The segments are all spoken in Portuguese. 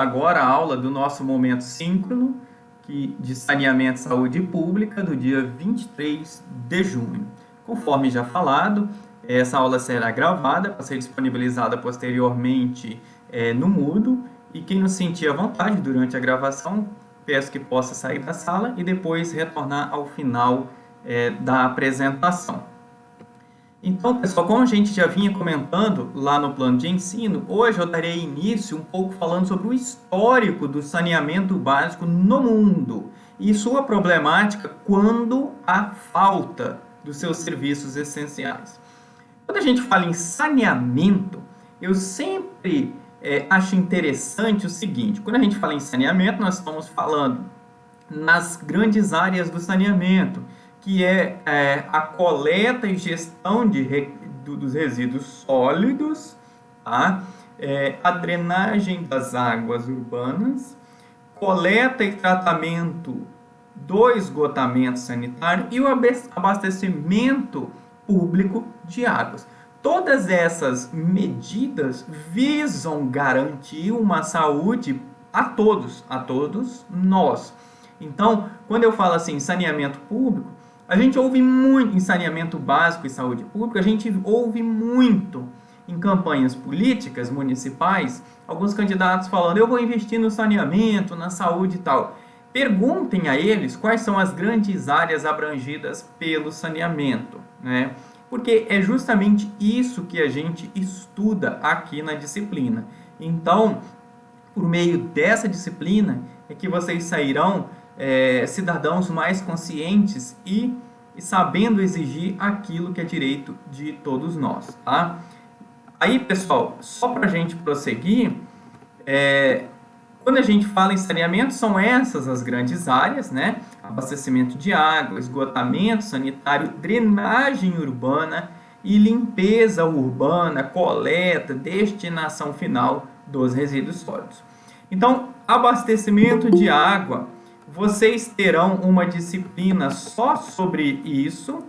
agora a aula do nosso momento síncrono de saneamento e saúde pública do dia 23 de junho. Conforme já falado, essa aula será gravada para ser disponibilizada posteriormente no Moodle, e quem não sentir à vontade durante a gravação, peço que possa sair da sala e depois retornar ao final da apresentação. Então, pessoal, como a gente já vinha comentando lá no plano de ensino, hoje eu darei início um pouco falando sobre o histórico do saneamento básico no mundo e sua problemática quando há falta dos seus serviços essenciais. Quando a gente fala em saneamento, eu sempre acho interessante o seguinte: quando a gente fala em saneamento, nós estamos falando nas grandes áreas do saneamento, que é a coleta e gestão dos resíduos sólidos, tá? A drenagem das águas urbanas, coleta e tratamento do esgotamento sanitário e o abastecimento público de águas. Todas essas medidas visam garantir uma saúde a todos nós. Então, quando eu falo assim, saneamento público, a gente ouve muito em saneamento básico e saúde pública, a gente ouve muito em campanhas políticas municipais, alguns candidatos falando: eu vou investir no saneamento, na saúde e tal. Perguntem a eles quais são as grandes áreas abrangidas pelo saneamento, né? Porque é justamente isso que a gente estuda aqui na disciplina. Então, por meio dessa disciplina, é que vocês sairão cidadãos mais conscientes e sabendo exigir aquilo que é direito de todos nós, tá? Aí, pessoal, só para a gente prosseguir, quando a gente fala em saneamento, são essas as grandes áreas, né? Abastecimento de água, esgotamento sanitário, drenagem urbana e limpeza urbana, coleta, destinação final dos resíduos sólidos. Então, abastecimento de água, vocês terão uma disciplina só sobre isso,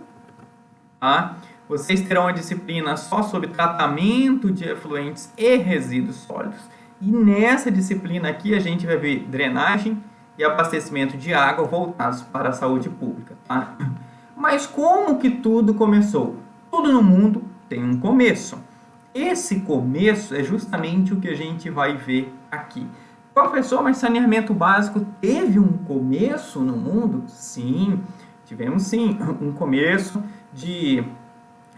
tá? Vocês terão uma disciplina só sobre tratamento de efluentes e resíduos sólidos. E nessa disciplina aqui a gente vai ver drenagem e abastecimento de água voltados para a saúde pública, tá? Mas como que tudo começou? Tudo no mundo tem um começo. Esse começo é justamente o que a gente vai ver aqui. Professor, mas saneamento básico teve um começo no mundo? Sim, tivemos sim um começo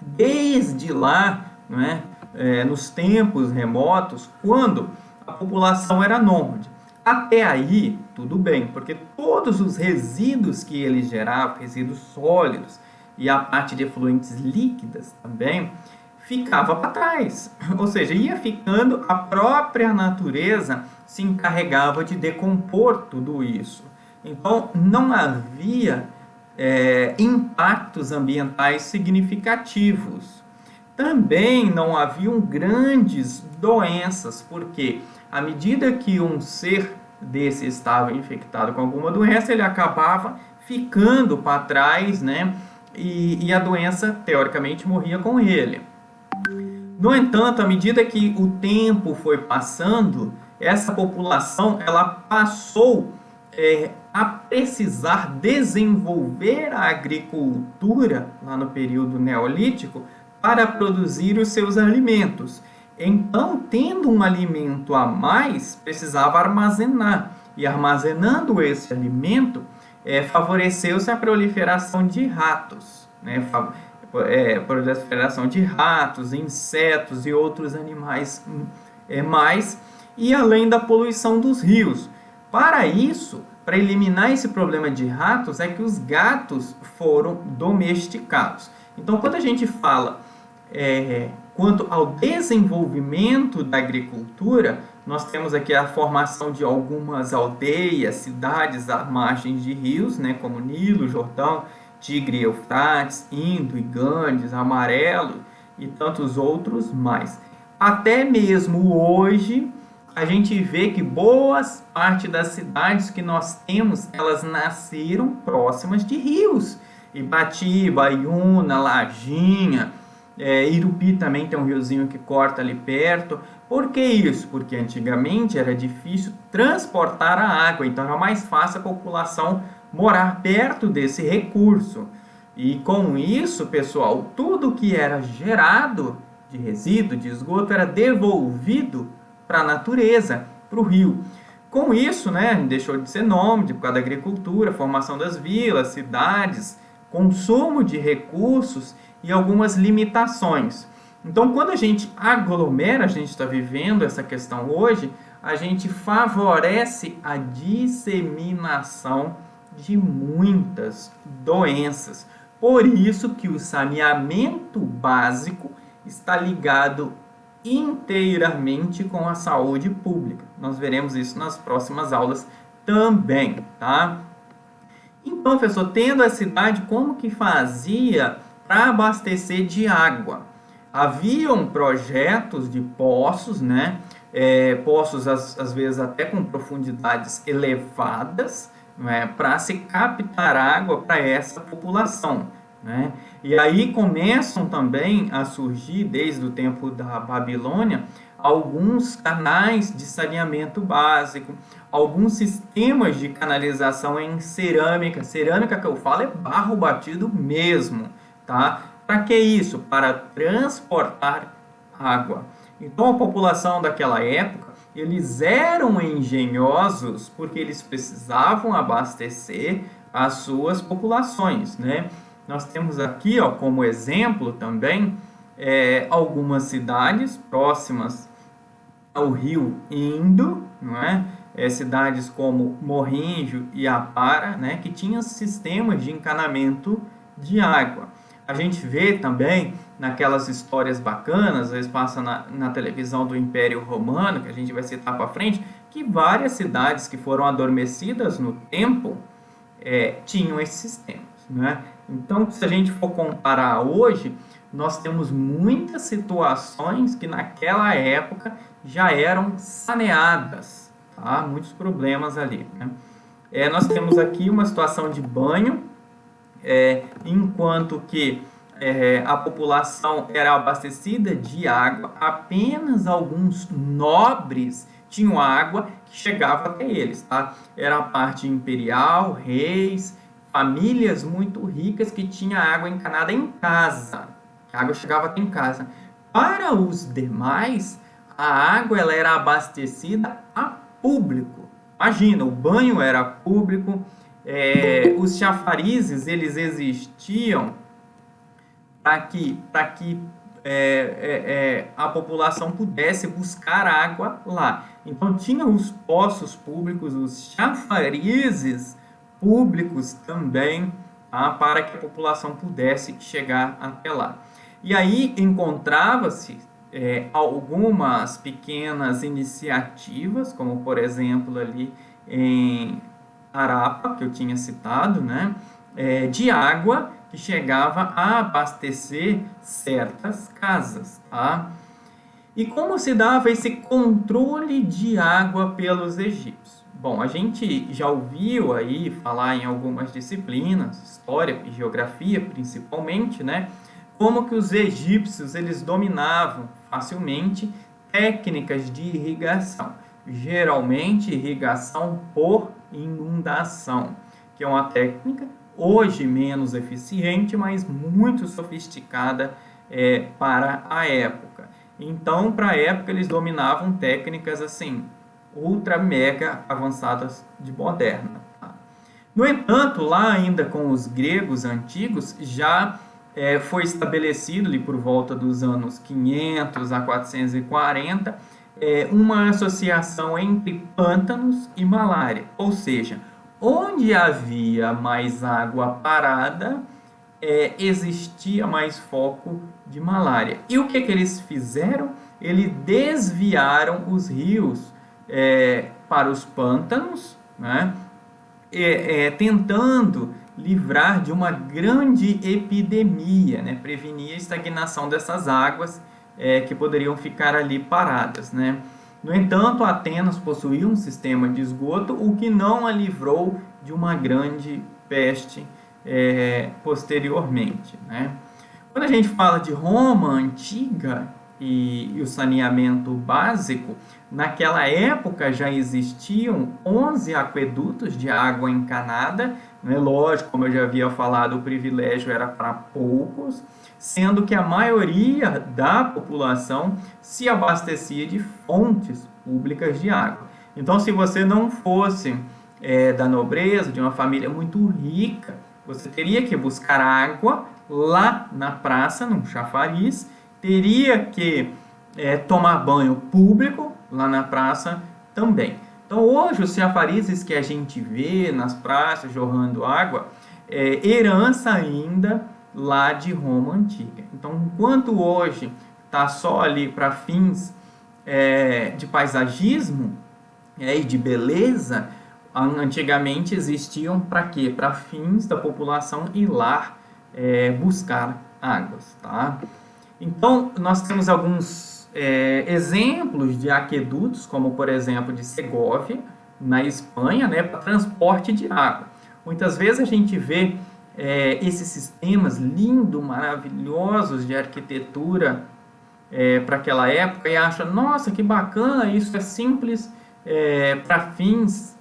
desde lá, não é? Nos tempos remotos, quando a população era nômade. Até aí, tudo bem, porque todos os resíduos que ele gerava, resíduos sólidos e a parte de efluentes líquidas também, ficava para trás. Ou seja, ia ficando, a própria natureza se encarregava de decompor tudo isso. Então, não havia impactos ambientais significativos. Também não haviam grandes doenças, porque à medida que um ser desse estava infectado com alguma doença, ele acabava ficando para trás, né? E a doença, teoricamente, morria com ele. No entanto, à medida que o tempo foi passando, essa população ela passou a precisar desenvolver a agricultura, lá no período neolítico, para produzir os seus alimentos. Então, tendo um alimento a mais, precisava armazenar. E armazenando esse alimento, favoreceu-se a proliferação de ratos, né? Proliferação de ratos, insetos e outros animais mais, e além da poluição dos rios. Para isso, para eliminar esse problema de ratos, é que os gatos foram domesticados. Então, quando a gente fala quanto ao desenvolvimento da agricultura, nós temos aqui a formação de algumas aldeias, cidades à margem de rios, né, como Nilo, Jordão, Tigre e Eufrates, Indo e Ganges, Amarelo e tantos outros mais. Até mesmo hoje, a gente vê que boas parte das cidades que nós temos, elas nasceram próximas de rios. Ibatiba, Iuna, Lajinha, Irupi também tem um riozinho que corta ali perto. Por que isso? Porque antigamente era difícil transportar a água, então era mais fácil a população morar perto desse recurso. E com isso, pessoal, tudo que era gerado de resíduo, de esgoto, era devolvido para a natureza, para o rio. Com isso, né, deixou de ser nômade por causa da agricultura, formação das vilas, cidades, consumo de recursos e algumas limitações. Então, quando a gente aglomera, a gente está vivendo essa questão hoje, a gente favorece a disseminação de muitas doenças. Por isso que o saneamento básico está ligado inteiramente com a saúde pública. Nós veremos isso nas próximas aulas também, tá? Então, professor, tendo a cidade, como que fazia para abastecer de água? Haviam projetos de poços, né? Poços, às vezes, até com profundidades elevadas, né? Para se captar água para essa população, né? E aí começam também a surgir, desde o tempo da Babilônia, alguns canais de saneamento básico, alguns sistemas de canalização em cerâmica. Cerâmica que eu falo é barro batido mesmo, tá? Para que isso? Para transportar água. Então a população daquela época, eles eram engenhosos porque eles precisavam abastecer as suas populações, né? Nós temos aqui, ó, como exemplo também, algumas cidades próximas ao rio Indo, não é? Cidades como Morrinho e Apara, né, que tinham sistemas de encanamento de água. A gente vê também naquelas histórias bacanas, às vezes passa na televisão do Império Romano, que a gente vai citar para frente, que várias cidades que foram adormecidas no tempo tinham esses sistemas, né? Então, se a gente for comparar hoje, nós temos muitas situações que naquela época já eram saneadas, tá? Muitos problemas ali, né? Nós temos aqui uma situação de banho, enquanto que a população era abastecida de água, apenas alguns nobres tinham água que chegava até eles, tá? Era a parte imperial, reis, famílias muito ricas que tinham água encanada em casa. A água chegava até em casa. Para os demais, a água ela era abastecida a público. Imagina, o banho era público, os chafarizes eles existiam para que a população pudesse buscar água lá. Então tinha os poços públicos, os chafarizes públicos também, tá? Para que a população pudesse chegar até lá. E aí encontrava-se algumas pequenas iniciativas, como por exemplo ali em Arapa, que eu tinha citado, né? De água que chegava a abastecer certas casas, tá? E como se dava esse controle de água pelos egípcios? Bom, a gente já ouviu aí falar em algumas disciplinas, história e geografia principalmente, né? Como que os egípcios eles dominavam facilmente técnicas de irrigação, geralmente irrigação por inundação, que é uma técnica hoje menos eficiente, mas muito sofisticada para a época. Então, para a época, eles dominavam técnicas assim, ultra mega avançadas de moderna. Tá? No entanto, lá ainda com os gregos antigos, já foi estabelecido ali por volta dos anos 500 a 440 uma associação entre pântanos e malária, ou seja, onde havia mais água parada, existia mais foco de malária. E o que eles fizeram? Eles desviaram os rios para os pântanos, né? Tentando livrar de uma grande epidemia, né? Prevenir a estagnação dessas águas que poderiam ficar ali paradas, né? No entanto, Atenas possuía um sistema de esgoto, o que não a livrou de uma grande peste posteriormente, né? Quando a gente fala de Roma antiga, e o saneamento básico, naquela época já existiam 11 aquedutos de água encanada, né? Lógico, como eu já havia falado, o privilégio era para poucos, sendo que a maioria da população se abastecia de fontes públicas de água. Então, se você não fosse da nobreza, de uma família muito rica, você teria que buscar água lá na praça, num chafariz, teria que tomar banho público lá na praça também. Então, hoje, os chafarizes que a gente vê nas praças jorrando água é herança ainda lá de Roma Antiga. Então, enquanto hoje está só ali para fins de paisagismo e de beleza, antigamente existiam para quê? Para fins da população ir lá buscar águas, tá? Então, nós temos alguns exemplos de aquedutos, como por exemplo de Segóvia, na Espanha, né, para transporte de água. Muitas vezes a gente vê esses sistemas lindos, maravilhosos de arquitetura para aquela época e acha, nossa, que bacana, isso é simples para fins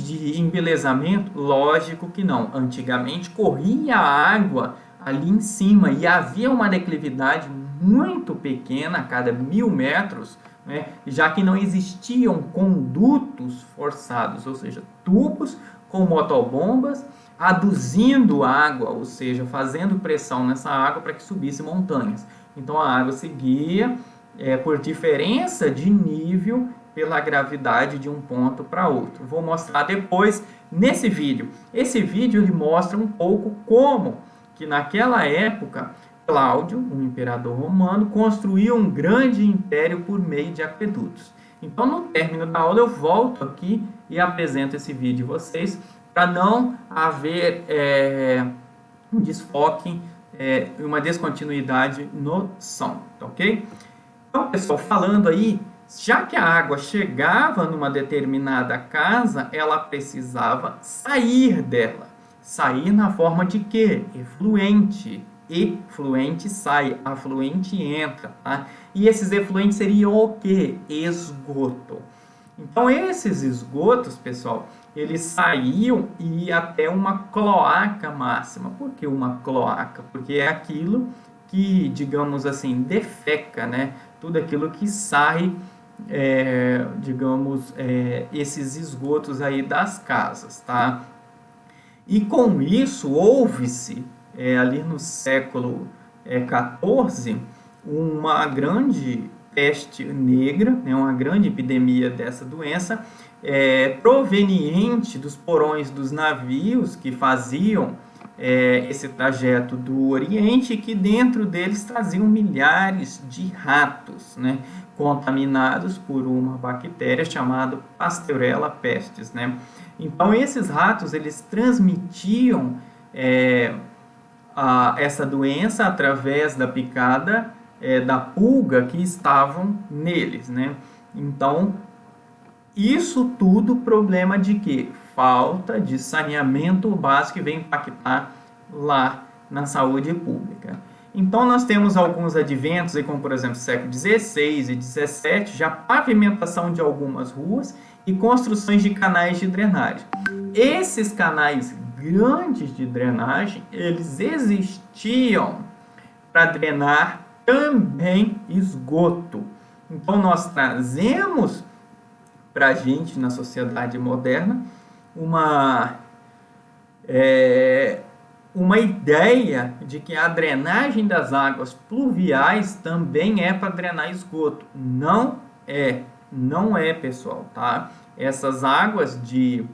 de embelezamento? Lógico que não. Antigamente corria a água ali em cima e havia uma declividade muito pequena a cada 1000 metros, né, já que não existiam condutos forçados, ou seja, tubos com motobombas aduzindo água, ou seja, fazendo pressão nessa água para que subisse montanhas. Então a água seguia por diferença de nível pela gravidade de um ponto para outro. Vou mostrar depois nesse vídeo. Esse vídeo ele mostra um pouco como que naquela época Cláudio, um imperador romano, construiu um grande império por meio de aquedutos. Então, no término da aula, eu volto aqui e apresento esse vídeo a vocês para não haver um desfoque e uma descontinuidade no som, tá ok? Então, pessoal, falando aí, já que a água chegava numa determinada casa, ela precisava sair dela. Sair na forma de quê? Efluente. Efluente sai, afluente entra, tá? E esses efluentes seriam o quê? Esgoto. Então, esses esgotos, pessoal, eles saíam e ia até uma cloaca máxima. Por que uma cloaca? Porque é aquilo que, digamos assim, defeca, né? Tudo aquilo que sai, esses esgotos aí das casas, tá? E com isso, houve-se, ali no século XIV, uma grande peste negra, né, uma grande epidemia dessa doença, proveniente dos porões dos navios que faziam esse trajeto do Oriente, que dentro deles traziam milhares de ratos, né, contaminados por uma bactéria chamada Pasteurella pestis, né? Então, esses ratos, eles transmitiam essa doença através da picada da pulga que estavam neles, né? Então, isso tudo problema de quê? Falta de saneamento básico que vem impactar lá na saúde pública. Então, nós temos alguns adventos, aí, como por exemplo, século XVI e XVII, já pavimentação de algumas ruas e construções de canais de drenagem. Esses canais grandes de drenagem, eles existiam para drenar também esgoto. Então, nós trazemos para a gente, na sociedade moderna, uma ideia de que a drenagem das águas pluviais também é para drenar esgoto. Não é, pessoal, tá? Essas águas de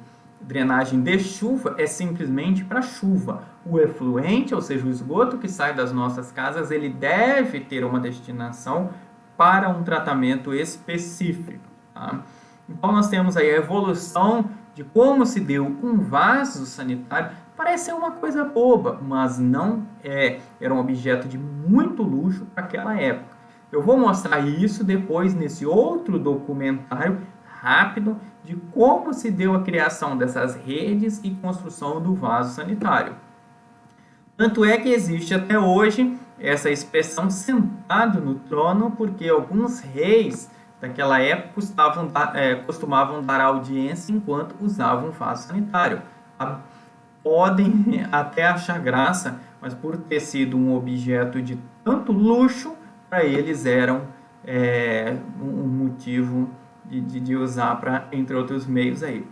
drenagem de chuva é simplesmente para chuva. O efluente, ou seja, o esgoto que sai das nossas casas, ele deve ter uma destinação para um tratamento específico, tá? Então, nós temos aí a evolução de como se deu um vaso sanitário. Parece ser uma coisa boba, mas não é. Era um objeto de muito luxo para aquela época. Eu vou mostrar isso depois nesse outro documentário rápido de como se deu a criação dessas redes e construção do vaso sanitário. Tanto é que existe até hoje essa expressão sentado no trono, porque alguns reis daquela época costumavam dar audiência enquanto usavam um vaso sanitário. Podem até achar graça, mas por ter sido um objeto de tanto luxo, para eles eram um motivo de usar para, entre outros meios aí.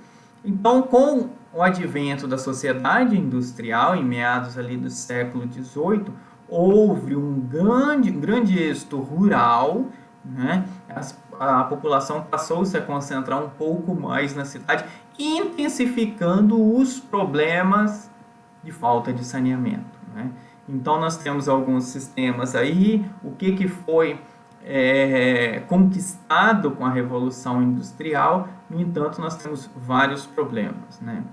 Então, com o advento da sociedade industrial, em meados ali do século XVIII, houve um grande êxito rural, né? A população passou-se a concentrar um pouco mais na cidade, intensificando os problemas de falta de saneamento, né? Então, nós temos alguns sistemas aí, o que foi conquistado com a Revolução Industrial, no entanto, nós temos vários problemas, né?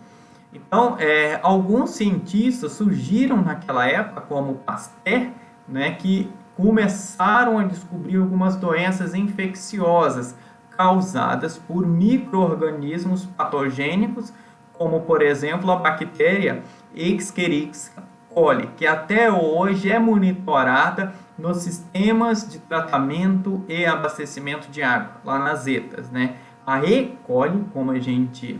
Então, alguns cientistas surgiram naquela época, como Pasteur, né, que começaram a descobrir algumas doenças infecciosas causadas por micro-organismos patogênicos, como, por exemplo, a bactéria Escherichia coli, que até hoje é monitorada nos sistemas de tratamento e abastecimento de água, lá nas ETAs, né? A E. coli, como a gente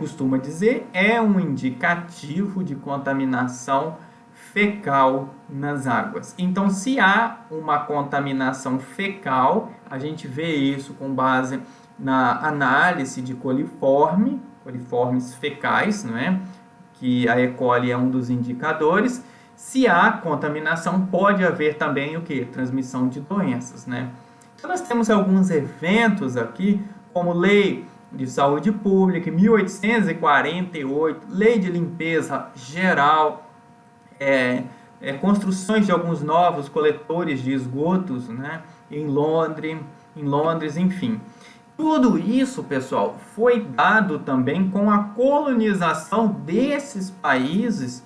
costuma dizer, é um indicativo de contaminação fecal nas águas. Então, se há uma contaminação fecal, a gente vê isso com base na análise de coliformes fecais, não é? Que a E. coli é um dos indicadores. Se há contaminação, pode haver também o que? Transmissão de doenças, né? Então, nós temos alguns eventos aqui, como Lei de Saúde Pública, em 1848, Lei de Limpeza Geral, construções de alguns novos coletores de esgotos, né? em Londres, enfim. Tudo isso, pessoal, foi dado também com a colonização desses países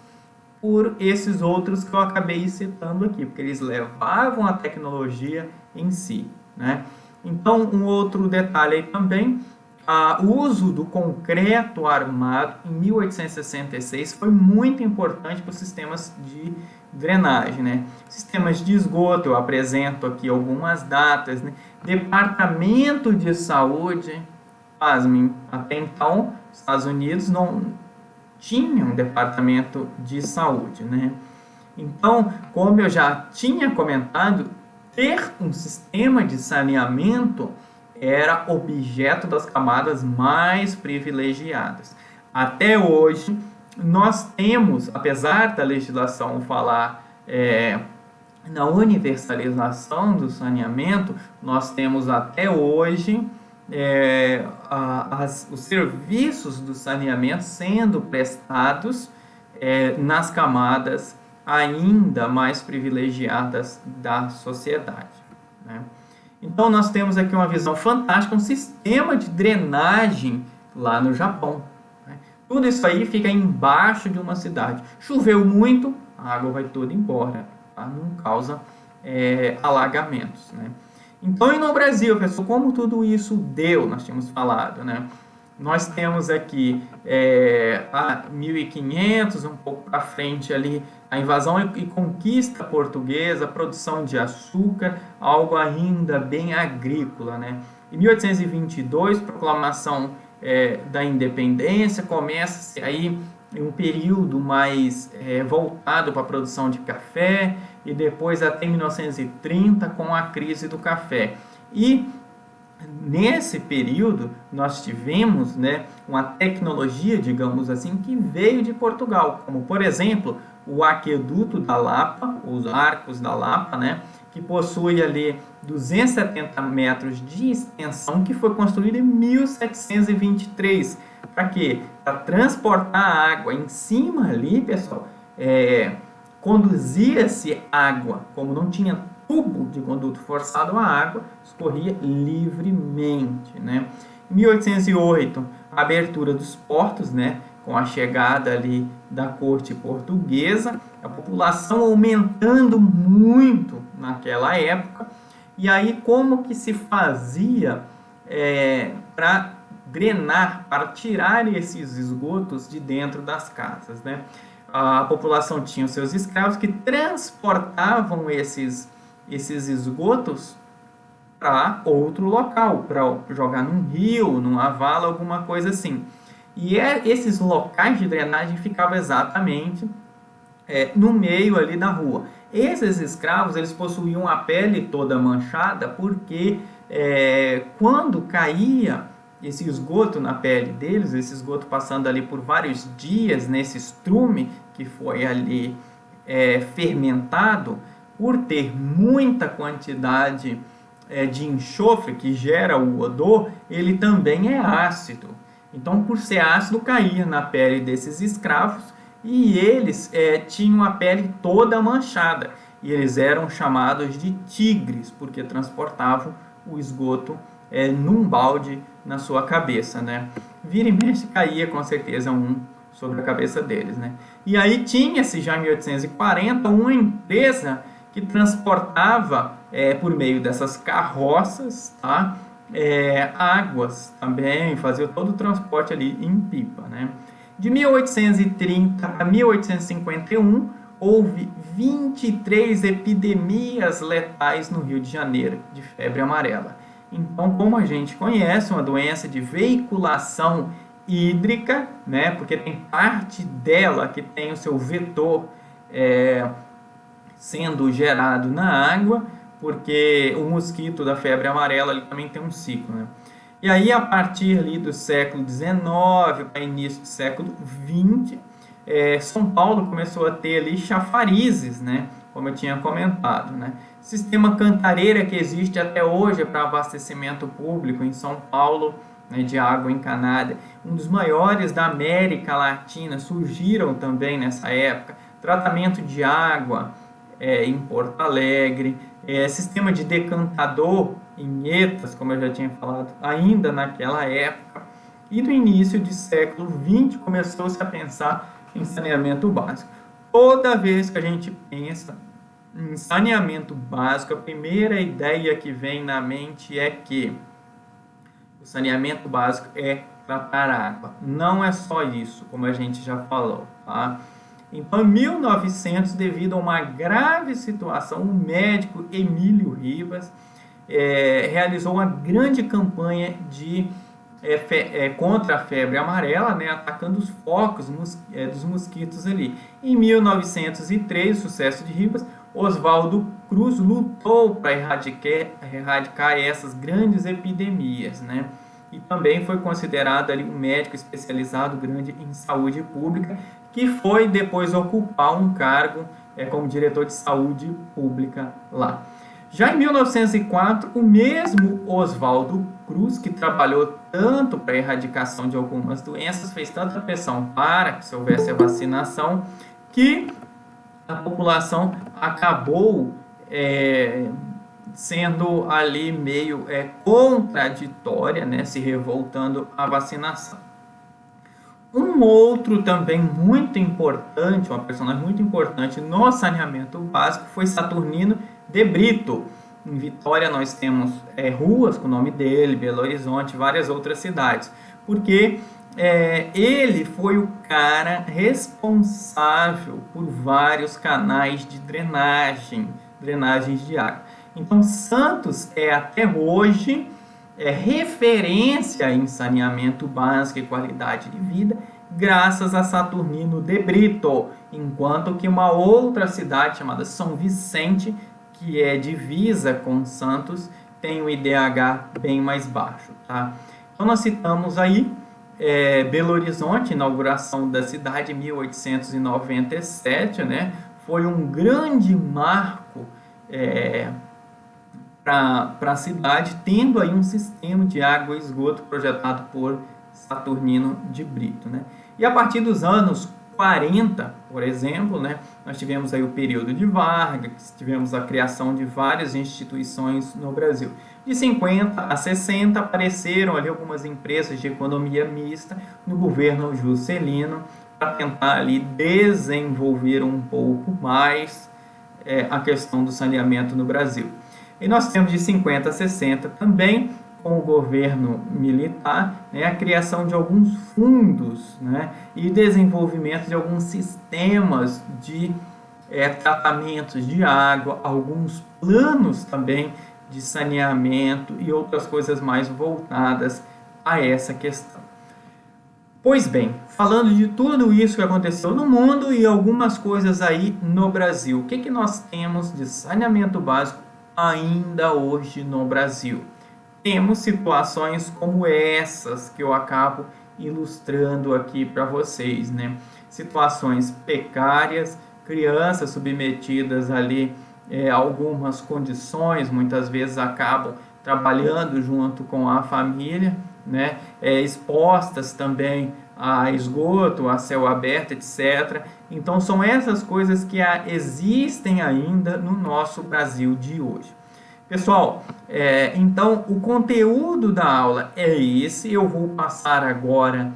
por esses outros que eu acabei citando aqui, porque eles levavam a tecnologia em si, né? Então, um outro detalhe aí também, o uso do concreto armado em 1866 foi muito importante para os sistemas de drenagem, né? Sistemas de esgoto, eu apresento aqui algumas datas, né? Departamento de Saúde, pasmem, até então, os Estados Unidos não tinha um departamento de saúde, né? Então, como eu já tinha comentado, ter um sistema de saneamento era objeto das camadas mais privilegiadas. Até hoje, nós temos, apesar da legislação falar na universalização do saneamento, nós temos até hoje os serviços do saneamento sendo prestados nas camadas ainda mais privilegiadas da sociedade, né? Então, nós temos aqui uma visão fantástica, um sistema de drenagem lá no Japão, né? Tudo isso aí fica embaixo de uma cidade. Choveu muito, a água vai toda embora, tá? Não causa alagamentos, né? Então, e no Brasil, pessoal, como tudo isso deu, nós tínhamos falado, né? Nós temos aqui a 1500, um pouco para frente ali, a invasão e conquista portuguesa, a produção de açúcar, algo ainda bem agrícola, né? Em 1822, proclamação da independência, começa-se aí um período mais voltado para a produção de café, e depois até 1930 com a crise do café. E nesse período nós tivemos, né, uma tecnologia, digamos assim, que veio de Portugal, como por exemplo o aqueduto da Lapa, os arcos da Lapa, né, que possui ali 270 metros de extensão, que foi construído em 1723. Para quê? Para transportar a água em cima ali, pessoal, conduzia-se água, como não tinha tubo de conduto forçado, a água escorria livremente, né? Em 1808, a abertura dos portos, né? Com a chegada ali da corte portuguesa, a população aumentando muito naquela época. E aí, como que se fazia para drenar, para tirar esses esgotos de dentro das casas, né? a população tinha os seus escravos que transportavam esses esgotos para outro local, para jogar num rio, numa vala, alguma coisa assim. E esses locais de drenagem ficavam exatamente no meio ali da rua. Esses escravos, eles possuíam a pele toda manchada, porque quando caía esse esgoto na pele deles, esse esgoto passando ali por vários dias nesse estrume que foi ali fermentado, por ter muita quantidade de enxofre que gera o odor, ele também é ácido. Então, por ser ácido, caía na pele desses escravos e eles tinham a pele toda manchada. E eles eram chamados de tigres, porque transportavam o esgoto num balde na sua cabeça, né? Vira e mexe caía com certeza um sobre a cabeça deles, né? E aí tinha-se já em 1840 uma empresa que transportava por meio dessas carroças, tá? Águas também, fazia todo o transporte ali em pipa, né? De 1830 a 1851 houve 23 epidemias letais no Rio de Janeiro de febre amarela. Então, como a gente conhece, uma doença de veiculação hídrica, né? Porque tem parte dela que tem o seu vetor sendo gerado na água, porque o mosquito da febre amarela ele também tem um ciclo, né? E aí, a partir ali do século XIX para início do século XX, São Paulo começou a ter ali chafarizes, né? Como eu tinha comentado, né? Sistema Cantareira que existe até hoje para abastecimento público em São Paulo, né, de água encanada, um dos maiores da América Latina, surgiram também nessa época. Tratamento de água em Porto Alegre, sistema de decantador em Etas, como eu já tinha falado, ainda naquela época. E no início do século XX começou-se a pensar em saneamento básico. Toda vez que a gente pensa em saneamento básico, a primeira ideia que vem na mente é que o saneamento básico é tratar a água. Não é só isso, como a gente já falou, tá? Então, em 1900, devido a uma grave situação, o médico Emílio Ribas realizou uma grande campanha contra a febre amarela, né, atacando os focos dos mosquitos ali. Em 1903, sucesso de Ribas, Oswaldo Cruz lutou para erradicar essas grandes epidemias, né? E também foi considerado ali um médico especializado grande em saúde pública, que foi depois ocupar um cargo como diretor de saúde pública lá. Já em 1904, o mesmo Oswaldo Cruz, que trabalhou tanto para a erradicação de algumas doenças, fez tanta pressão para que se houvesse a vacinação, que a população acabou sendo ali meio contraditória, né, se revoltando à vacinação. Um outro também muito importante, uma personagem muito importante no saneamento básico foi Saturnino de Brito. Em Vitória nós temos ruas com o nome dele, Belo Horizonte, várias outras cidades, porque ele foi o cara responsável por vários canais de drenagens de água. Então Santos até hoje referência em saneamento básico e qualidade de vida, graças a Saturnino de Brito, enquanto que uma outra cidade chamada São Vicente, que é divisa com Santos, tem um IDH bem mais baixo, tá? Então nós citamos aí Belo Horizonte, inauguração da cidade em 1897, né? Foi um grande marco para a cidade, tendo aí um sistema de água e esgoto projetado por Saturnino de Brito, né? E a partir dos anos 40, por exemplo, né, nós tivemos aí o período de Vargas, tivemos a criação de várias instituições no Brasil. De 50 a 60 apareceram ali algumas empresas de economia mista no governo Juscelino para tentar ali desenvolver um pouco mais a questão do saneamento no Brasil. E nós temos de 50 a 60 também, com o governo militar, né, a criação de alguns fundos, né, e desenvolvimento de alguns sistemas de tratamentos de água, alguns planos também de saneamento e outras coisas mais voltadas a essa questão. Pois bem, falando de tudo isso que aconteceu no mundo e algumas coisas aí no Brasil, o que nós temos de saneamento básico ainda hoje no Brasil? Temos situações como essas que eu acabo ilustrando aqui para vocês, né? Situações precárias, crianças submetidas ali a algumas condições, muitas vezes acabam trabalhando junto com a família, né? Expostas também a esgoto, a céu aberto, etc. Então são essas coisas que existem ainda no nosso Brasil de hoje. Pessoal, então o conteúdo da aula é esse. Eu vou passar agora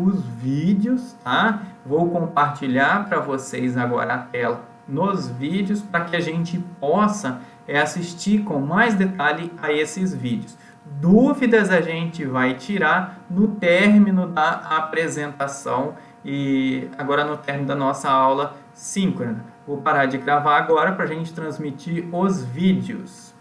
os vídeos, tá? Vou compartilhar para vocês agora a tela nos vídeos para que a gente possa assistir com mais detalhe a esses vídeos. Dúvidas a gente vai tirar no término da apresentação e agora no término da nossa aula síncrona. Vou parar de gravar agora para a gente transmitir os vídeos.